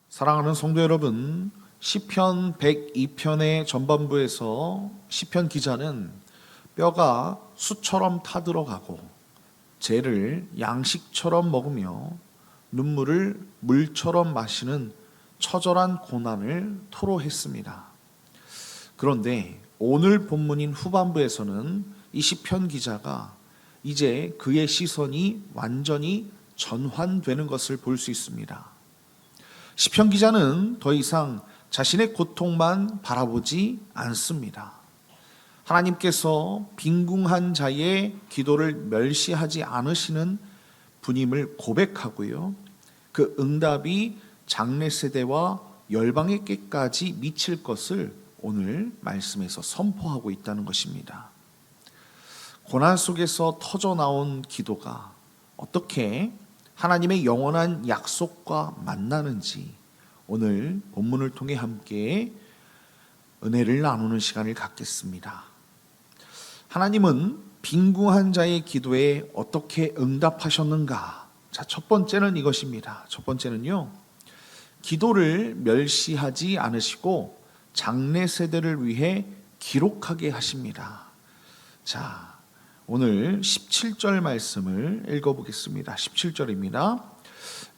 사랑하는 성도 여러분, 시편 102편의 전반부에서 시편 기자는 뼈가 수처럼 타들어가고 재를 양식처럼 먹으며 눈물을 물처럼 마시는 처절한 고난을 토로했습니다. 그런데 오늘 본문인 후반부에서는 이 시편 기자가 이제 그의 시선이 완전히 전환되는 것을 볼 수 있습니다. 시편 기자는 더 이상 자신의 고통만 바라보지 않습니다. 하나님께서 빈궁한 자의 기도를 멸시하지 않으시는 분임을 고백하고요, 그 응답이 장래 세대와 열방에게까지 미칠 것을 오늘 말씀에서 선포하고 있다는 것입니다. 고난 속에서 터져 나온 기도가 어떻게 하나님의 영원한 약속과 만나는지 오늘 본문을 통해 함께 은혜를 나누는 시간을 갖겠습니다. 하나님은 빈궁한 자의 기도에 어떻게 응답하셨는가? 자, 첫 번째는 이것입니다. 첫 번째는요, 기도를 멸시하지 않으시고 장래 세대를 위해 기록하게 하십니다. 자, 오늘 17절 말씀을 읽어보겠습니다. 17절입니다.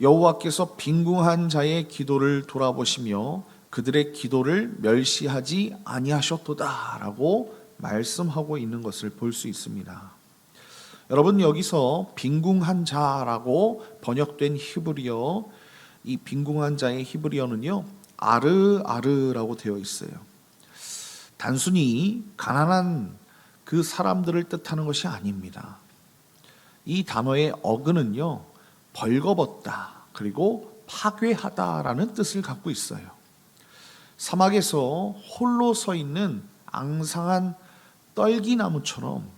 여호와께서 빈궁한 자의 기도를 돌아보시며 그들의 기도를 멸시하지 아니하셨도다 라고 말씀하고 있는 것을 볼 수 있습니다. 여러분, 여기서 빈궁한 자라고 번역된 히브리어, 이 빈궁한 자의 히브리어는요, 아르아르라고 되어 있어요. 단순히 가난한 그 사람들을 뜻하는 것이 아닙니다. 이 단어의 어근은요, 벌거벗다 그리고 파괴하다라는 뜻을 갖고 있어요. 사막에서 홀로 서 있는 앙상한 떨기나무처럼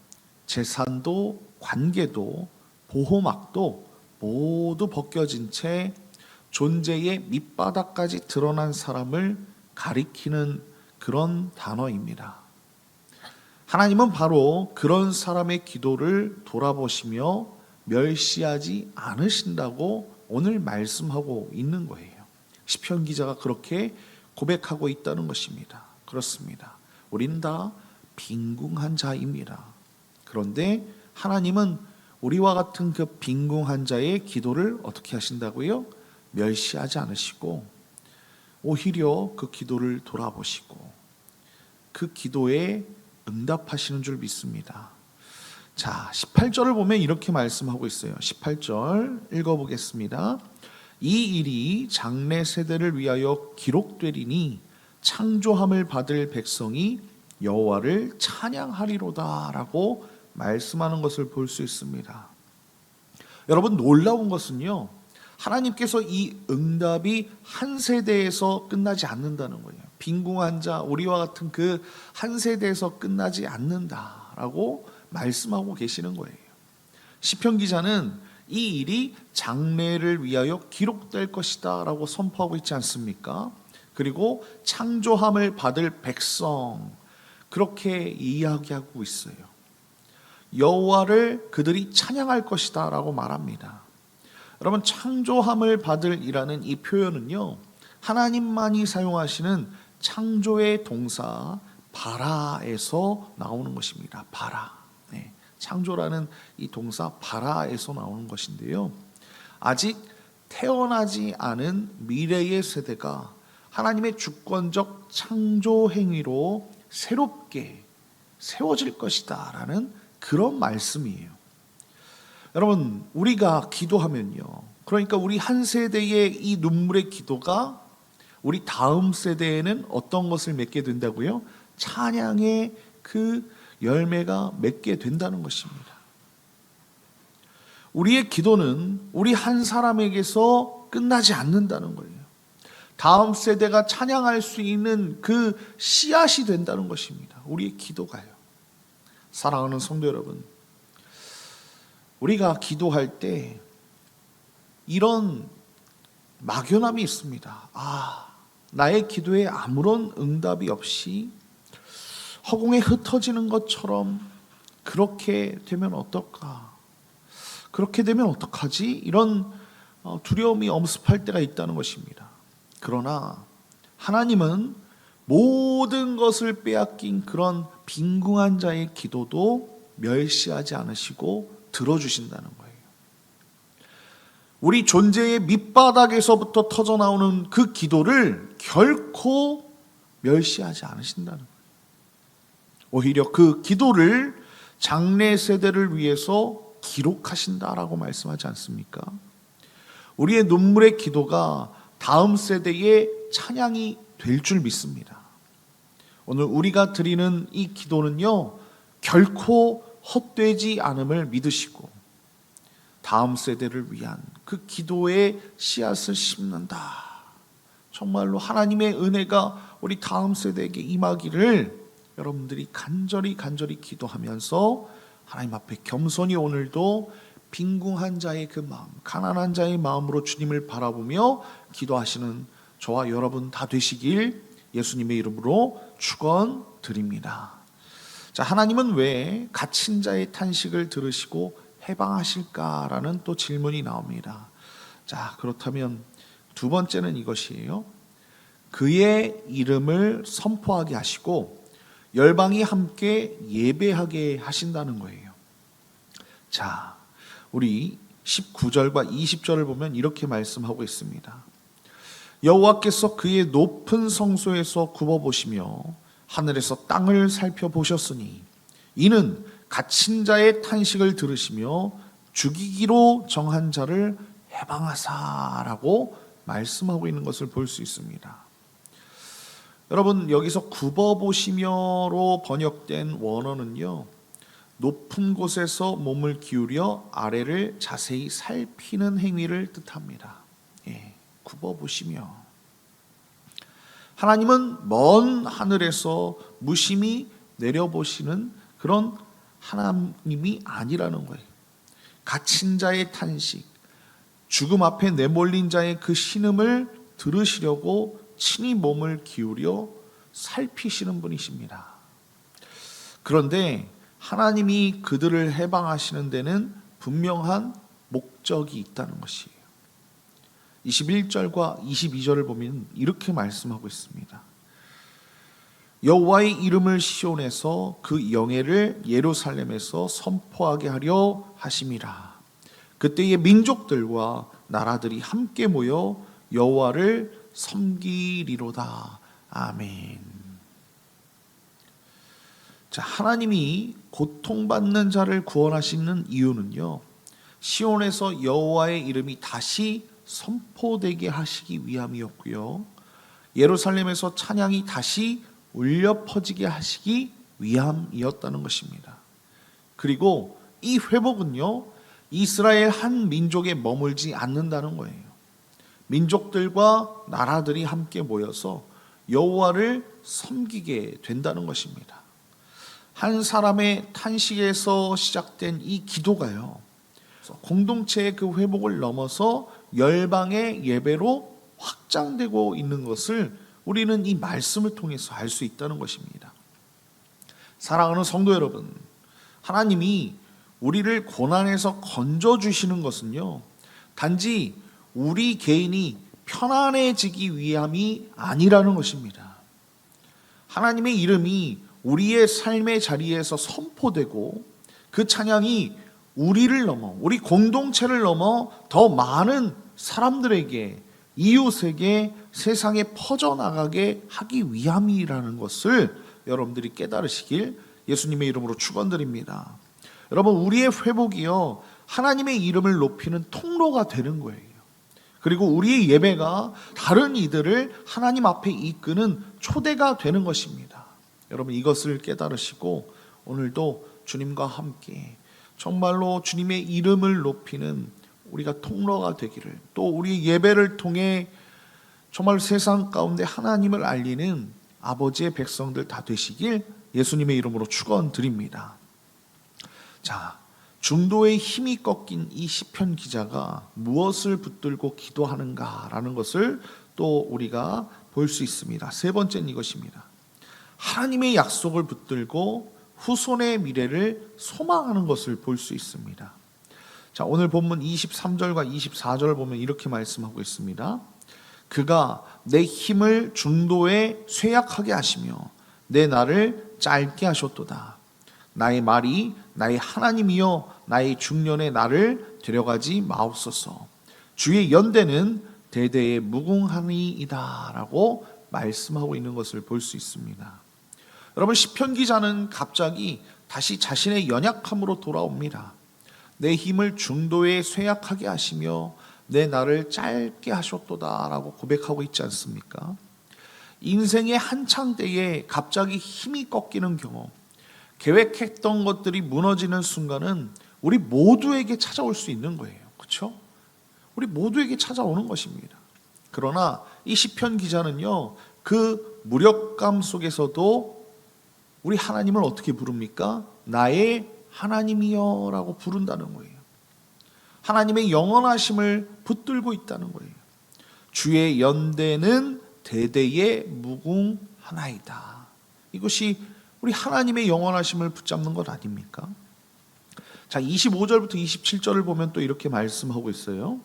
재산도 관계도 보호막도 모두 벗겨진 채 존재의 밑바닥까지 드러난 사람을 가리키는 그런 단어입니다. 하나님은 바로 그런 사람의 기도를 돌아보시며 멸시하지 않으신다고 오늘 말씀하고 있는 거예요. 시편 기자가 그렇게 고백하고 있다는 것입니다. 그렇습니다. 우리는 다 빈궁한 자입니다. 그런데 하나님은 우리와 같은 그 빈궁한 자의 기도를 어떻게 하신다고요? 멸시하지 않으시고 오히려 그 기도를 돌아보시고 그 기도에 응답하시는 줄 믿습니다. 자, 18절을 보면 이렇게 말씀하고 있어요. 18절 읽어보겠습니다. 이 일이 장래 세대를 위하여 기록되리니 창조함을 받을 백성이 여호와를 찬양하리로다 라고 말씀하는 것을 볼 수 있습니다. 여러분, 놀라운 것은요, 하나님께서 이 응답이 한 세대에서 끝나지 않는다는 거예요. 빈궁한 자, 우리와 같은 그 한 세대에서 끝나지 않는다라고 말씀하고 계시는 거예요. 시편 기자는 이 일이 장래를 위하여 기록될 것이다 라고 선포하고 있지 않습니까? 그리고 창조함을 받을 백성, 그렇게 이야기하고 있어요. 여호와를 그들이 찬양할 것이다 라고 말합니다. 여러분, 창조함을 받을 이라는 이 표현은요, 하나님만이 사용하시는 창조의 동사 바라에서 나오는 것입니다. 바라. 네, 창조라는 이 동사 바라에서 나오는 것인데요, 아직 태어나지 않은 미래의 세대가 하나님의 주권적 창조 행위로 새롭게 세워질 것이다 라는 그런 말씀이에요. 여러분, 우리가 기도하면요, 그러니까 우리 한 세대의 이 눈물의 기도가 우리 다음 세대에는 어떤 것을 맺게 된다고요? 찬양의 그 열매가 맺게 된다는 것입니다. 우리의 기도는 우리 한 사람에게서 끝나지 않는다는 거예요. 다음 세대가 찬양할 수 있는 그 씨앗이 된다는 것입니다. 우리의 기도가요. 사랑하는 성도 여러분, 우리가 기도할 때 이런 막연함이 있습니다. 나의 기도에 아무런 응답이 없이 허공에 흩어지는 것처럼 그렇게 되면 어떨까? 그렇게 되면 어떡하지? 이런 두려움이 엄습할 때가 있다는 것입니다. 그러나 하나님은 모든 것을 빼앗긴 그런 빈궁한 자의 기도도 멸시하지 않으시고 들어주신다는 거예요. 우리 존재의 밑바닥에서부터 터져나오는 그 기도를 결코 멸시하지 않으신다는 거예요. 오히려 그 기도를 장래 세대를 위해서 기록하신다라고 말씀하지 않습니까? 우리의 눈물의 기도가 다음 세대의 찬양이 될 줄 믿습니다. 오늘 우리가 드리는 이 기도는요, 결코 헛되지 않음을 믿으시고 다음 세대를 위한 그 기도의 씨앗을 심는다. 정말로 하나님의 은혜가 우리 다음 세대에게 임하기를 여러분들이 간절히 기도하면서 하나님 앞에 겸손히 오늘도 빈궁한 자의 그 마음, 가난한 자의 마음으로 주님을 바라보며 기도하시는 저와 여러분 다 되시길 예수님의 이름으로 축원드립니다. 자, 하나님은 왜 갇힌 자의 탄식을 들으시고 해방하실까라는 또 질문이 나옵니다. 자, 그렇다면 두 번째는 이것이에요. 그의 이름을 선포하게 하시고 열방이 함께 예배하게 하신다는 거예요. 자, 우리 19절과 20절을 보면 이렇게 말씀하고 있습니다. 여호와께서 그의 높은 성소에서 굽어보시며 하늘에서 땅을 살펴보셨으니 이는 갇힌 자의 탄식을 들으시며 죽이기로 정한 자를 해방하사라고 말씀하고 있는 것을 볼 수 있습니다. 여러분, 여기서 굽어보시며로 번역된 원어는요, 높은 곳에서 몸을 기울여 아래를 자세히 살피는 행위를 뜻합니다. 굽어보시며. 하나님은 먼 하늘에서 무심히 내려보시는 그런 하나님이 아니라는 거예요. 갇힌 자의 탄식, 죽음 앞에 내몰린 자의 그 신음을 들으시려고 친히 몸을 기울여 살피시는 분이십니다. 그런데 하나님이 그들을 해방하시는 데는 분명한 목적이 있다는 것이에요. 21절과 22절을 보면 이렇게 말씀하고 있습니다. 여호와의 이름을 시온에서 그 영예를 예루살렘에서 선포하게 하려 하심이라. 그때의 민족들과 나라들이 함께 모여 여호와를 섬기리로다. 아멘. 자, 하나님이 고통받는 자를 구원하시는 이유는요, 시온에서 여호와의 이름이 다시 선포되게 하시기 위함이었고요, 예루살렘에서 찬양이 다시 울려 퍼지게 하시기 위함이었다는 것입니다. 그리고 이 회복은요, 이스라엘 한 민족에 머물지 않는다는 거예요. 민족들과 나라들이 함께 모여서 여호와를 섬기게 된다는 것입니다. 한 사람의 탄식에서 시작된 이 기도가요, 공동체의 그 회복을 넘어서 열방의 예배로 확장되고 있는 것을 우리는 이 말씀을 통해서 알 수 있다는 것입니다. 사랑하는 성도 여러분, 하나님이 우리를 고난에서 건져주시는 것은요, 단지 우리 개인이 편안해지기 위함이 아니라는 것입니다. 하나님의 이름이 우리의 삶의 자리에서 선포되고 그 찬양이 우리를 넘어, 우리 공동체를 넘어 더 많은 사람들에게, 이웃에게, 세상에 퍼져나가게 하기 위함이라는 것을 여러분들이 깨달으시길 예수님의 이름으로 축원드립니다. 여러분, 우리의 회복이요, 하나님의 이름을 높이는 통로가 되는 거예요. 그리고 우리의 예배가 다른 이들을 하나님 앞에 이끄는 초대가 되는 것입니다. 여러분, 이것을 깨달으시고 오늘도 주님과 함께 정말로 주님의 이름을 높이는 우리가 통로가 되기를, 또 우리 예배를 통해 정말 세상 가운데 하나님을 알리는 아버지의 백성들 다 되시길 예수님의 이름으로 축원드립니다. 자, 중도의 힘이 꺾인 이 시편 기자가 무엇을 붙들고 기도하는가라는 것을 또 우리가 볼 수 있습니다. 세 번째는 이것입니다. 하나님의 약속을 붙들고 후손의 미래를 소망하는 것을 볼 수 있습니다. 자, 오늘 본문 23절과 24절 보면 이렇게 말씀하고 있습니다. 그가 내 힘을 중도에 쇠약하게 하시며 내 날을 짧게 하셨도다. 나의 말이 나의 하나님이여 나의 중년의 날을 데려가지 마옵소서. 주의 연대는 대대에 무궁하니이다 라고 말씀하고 있는 것을 볼 수 있습니다. 여러분, 시편 기자는 갑자기 다시 자신의 연약함으로 돌아옵니다. 내 힘을 중도에 쇠약하게 하시며 내 날을 짧게 하셨도다 라고 고백하고 있지 않습니까? 인생의 한창 때에 갑자기 힘이 꺾이는 경험, 계획했던 것들이 무너지는 순간은 우리 모두에게 찾아올 수 있는 거예요. 그렇죠? 우리 모두에게 찾아오는 것입니다. 그러나 이 시편 기자는요, 그 무력감 속에서도 우리 하나님을 어떻게 부릅니까? 나의 하나님이여 라고 부른다는 거예요. 하나님의 영원하심을 붙들고 있다는 거예요. 주의 연대는 대대에 무궁하나이다. 이것이 우리 하나님의 영원하심을 붙잡는 것 아닙니까? 자, 25절부터 27절을 보면 또 이렇게 말씀하고 있어요.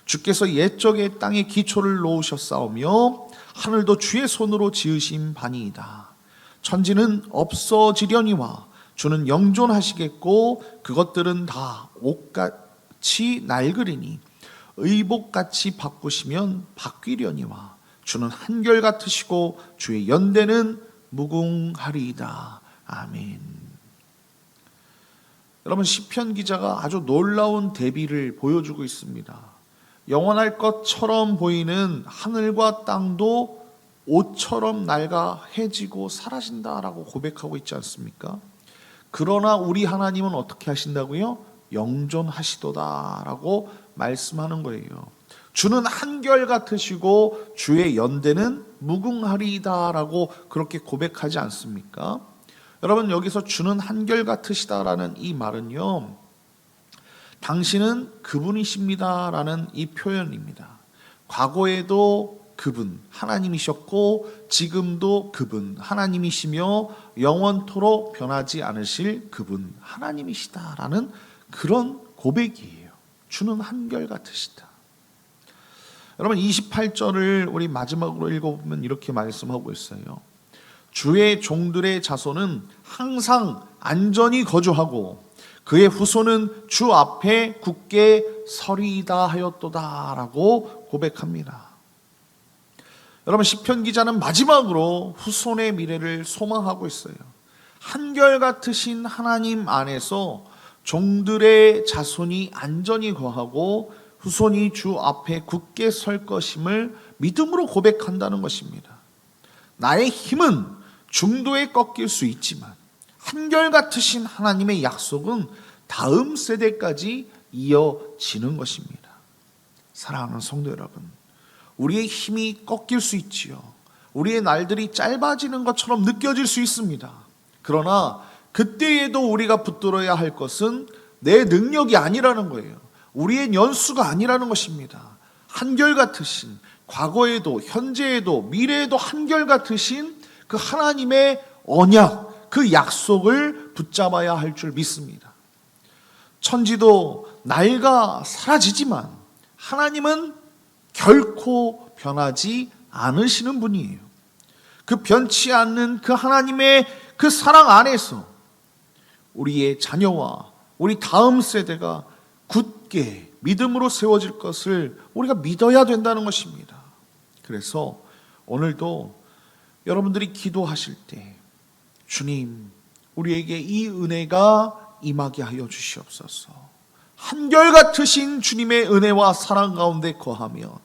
주께서 옛적에 땅에 기초를 놓으셨사오며 하늘도 주의 손으로 지으신 바니이다. 천지는 없어지려니와 주는 영존하시겠고 그것들은 다 옷같이 낡으리니 의복같이 바꾸시면 바뀌려니와 주는 한결같으시고 주의 연대는 무궁하리이다. 아멘. 여러분, 시편 기자가 아주 놀라운 대비를 보여주고 있습니다. 영원할 것처럼 보이는 하늘과 땅도 옷처럼 낡아 해지고 사라진다라고 고백하고 있지 않습니까? 그러나 우리 하나님은 어떻게 하신다고요? 영존하시도다라고 말씀하는 거예요. 주는 한결같으시고 주의 연대는 무궁하리이다라고 그렇게 고백하지 않습니까? 여러분, 여기서 주는 한결같으시다라는 이 말은요, 당신은 그분이십니다라는 이 표현입니다. 과거에도 그분 하나님이셨고 지금도 그분 하나님이시며 영원토록 변하지 않으실 그분 하나님이시다라는 그런 고백이에요. 주는 한결같으시다. 여러분, 28절을 우리 마지막으로 읽어보면 이렇게 말씀하고 있어요. 주의 종들의 자손은 항상 안전히 거주하고 그의 후손은 주 앞에 굳게 서리이다 하였도다 라고 고백합니다. 여러분, 시편 기자는 마지막으로 후손의 미래를 소망하고 있어요. 한결같으신 하나님 안에서 종들의 자손이 안전히 거하고 후손이 주 앞에 굳게 설 것임을 믿음으로 고백한다는 것입니다. 나의 힘은 중도에 꺾일 수 있지만 한결같으신 하나님의 약속은 다음 세대까지 이어지는 것입니다. 사랑하는 성도 여러분, 우리의 힘이 꺾일 수 있지요. 우리의 날들이 짧아지는 것처럼 느껴질 수 있습니다. 그러나 그때에도 우리가 붙들어야 할 것은 내 능력이 아니라는 거예요. 우리의 연수가 아니라는 것입니다. 한결같으신, 과거에도 현재에도 미래에도 한결같으신 그 하나님의 언약, 그 약속을 붙잡아야 할 줄 믿습니다. 천지도 낡아 사라지지만 하나님은 결코 변하지 않으시는 분이에요. 그 변치 않는 그 하나님의 그 사랑 안에서 우리의 자녀와 우리 다음 세대가 굳게 믿음으로 세워질 것을 우리가 믿어야 된다는 것입니다. 그래서 오늘도 여러분들이 기도하실 때 주님, 우리에게 이 은혜가 임하게 하여 주시옵소서. 한결같으신 주님의 은혜와 사랑 가운데 거하며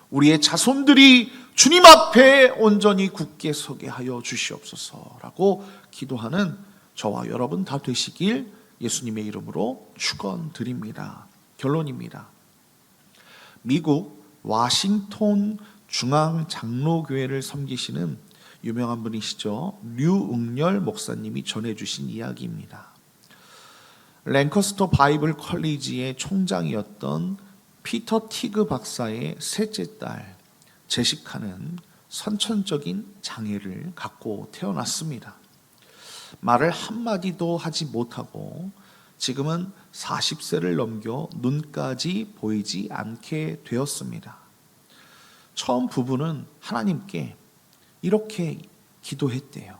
우리의 자손들이 주님 앞에 온전히 굳게 서게 하여 주시옵소서라고 기도하는 저와 여러분 다 되시길 예수님의 이름으로 축원드립니다. 결론입니다. 미국 워싱턴 중앙장로교회를 섬기시는 유명한 분이시죠. 류응열 목사님이 전해주신 이야기입니다. 랭커스터 바이블 컬리지의 총장이었던 피터 티그 박사의 셋째 딸 제시카는 선천적인 장애를 갖고 태어났습니다. 말을 한마디도 하지 못하고 지금은 40세를 넘겨 눈까지 보이지 않게 되었습니다. 처음 부부는 하나님께 이렇게 기도했대요.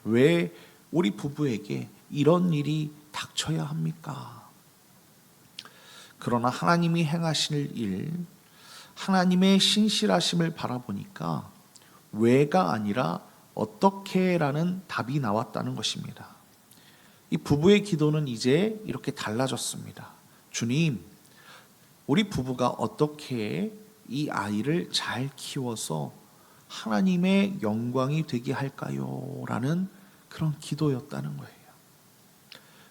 왜 우리 부부에게 이런 일이 닥쳐야 합니까? 그러나 하나님이 행하실 일, 하나님의 신실하심을 바라보니까 왜가 아니라 어떻게라는 답이 나왔다는 것입니다. 이 부부의 기도는 이제 이렇게 달라졌습니다. 주님, 우리 부부가 어떻게 이 아이를 잘 키워서 하나님의 영광이 되게 할까요? 라는 그런 기도였다는 거예요.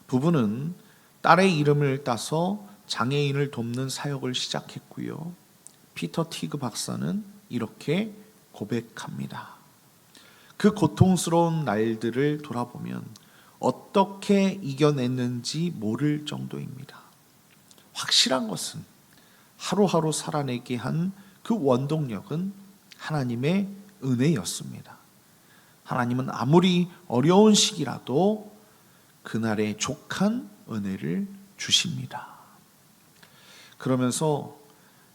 부부는 딸의 이름을 따서 장애인을 돕는 사역을 시작했고요. 피터 티그 박사는 이렇게 고백합니다. 그 고통스러운 날들을 돌아보면 어떻게 이겨냈는지 모를 정도입니다. 확실한 것은 하루하루 살아내게 한 그 원동력은 하나님의 은혜였습니다. 하나님은 아무리 어려운 시기라도 그날의 족한 은혜를 주십니다. 그러면서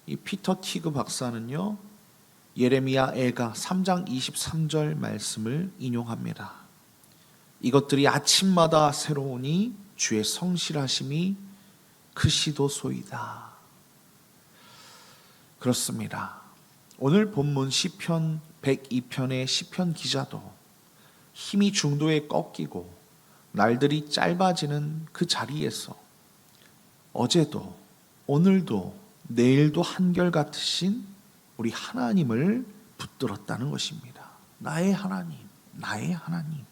이 피터 티그 박사는요, 예레미야 애가 3장 23절 말씀을 인용합니다. 이것들이 아침마다 새로우니 주의 성실하심이 크시도소이다. 그렇습니다. 오늘 본문 시편 102편의 시편 기자도 힘이 중도에 꺾이고 날들이 짧아지는 그 자리에서 어제도 오늘도 내일도 한결같으신 우리 하나님을 붙들었다는 것입니다. 나의 하나님, 나의 하나님.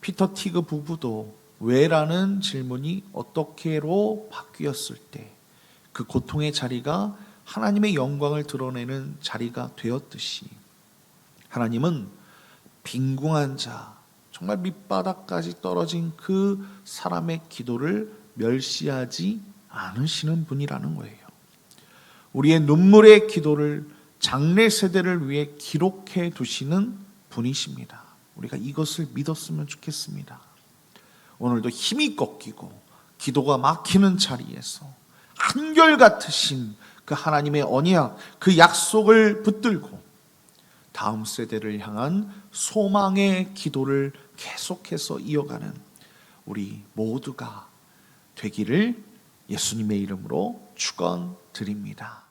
피터 티그 부부도 왜라는 질문이 어떻게로 바뀌었을 때 그 고통의 자리가 하나님의 영광을 드러내는 자리가 되었듯이 하나님은 빈궁한 자, 정말 밑바닥까지 떨어진 그 사람의 기도를 멸시하지 않으시는 분이라는 거예요. 우리의 눈물의 기도를 장래 세대를 위해 기록해 두시는 분이십니다. 우리가 이것을 믿었으면 좋겠습니다. 오늘도 힘이 꺾이고 기도가 막히는 자리에서 한결같으신 그 하나님의 언약, 그 약속을 붙들고 다음 세대를 향한 소망의 기도를 계속해서 이어가는 우리 모두가 되기를 예수님의 이름으로 축원드립니다.